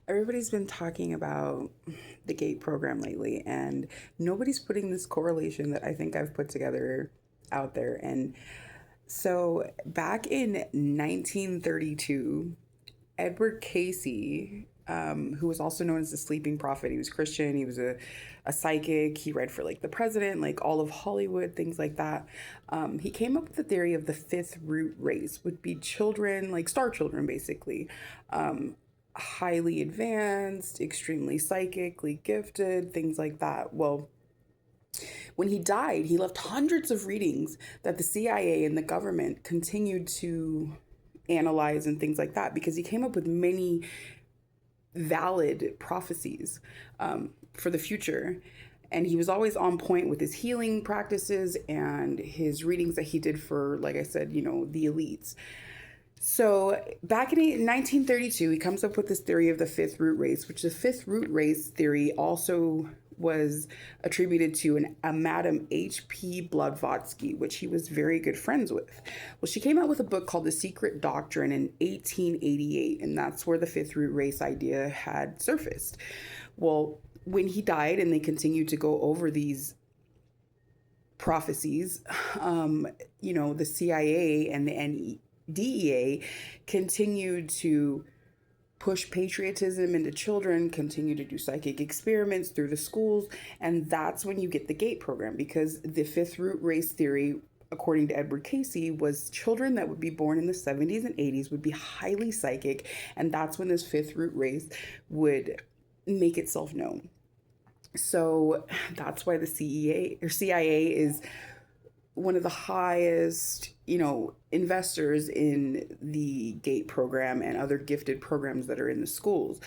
Everybody's been talking about the GATE program lately, and nobody's putting this correlation that I think I've put together out there. And so, back in 1932, Edward Casey, who was also known as the Sleeping Prophet, he was Christian, he was a psychic, he read for like the president, like all of Hollywood, things like that. He came up with the theory of the fifth root race, would be children, like star children, basically. Highly advanced, extremely psychically gifted, things like that. Well, when he died, he left hundreds of readings that the CIA and the government continued to analyze and things like that because he came up with many valid prophecies for the future. And he was always on point with his healing practices and his readings that he did for, like I said, the elites. So back in 1932, he comes up with this theory of the fifth root race, which the fifth root race theory also was attributed to a Madam H.P. Blavatsky, which he was very good friends with. Well, she came out with a book called The Secret Doctrine in 1888, and that's where the fifth root race idea had surfaced. Well, when he died and they continued to go over these prophecies, the CIA and the DEA continued to push patriotism into children, continue to do psychic experiments through the schools, and that's when you get the GATE program, because the fifth root race theory, according to Edward Casey, was children that would be born in the 70s and 80s would be highly psychic, and that's when this fifth root race would make itself known. So that's why the CIA is one of the highest, investors in the GATE program and other gifted programs that are in the schools.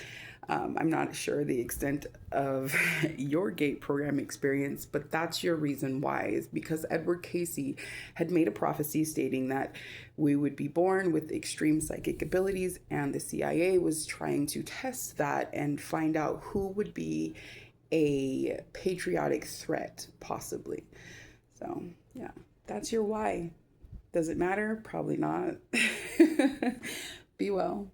I'm not sure the extent of your GATE program experience, but that's your reason why, is because Edward Casey had made a prophecy stating that we would be born with extreme psychic abilities, and the CIA was trying to test that and find out who would be a patriotic threat, possibly. So, yeah, that's your why. Does it matter? Probably not. Be well.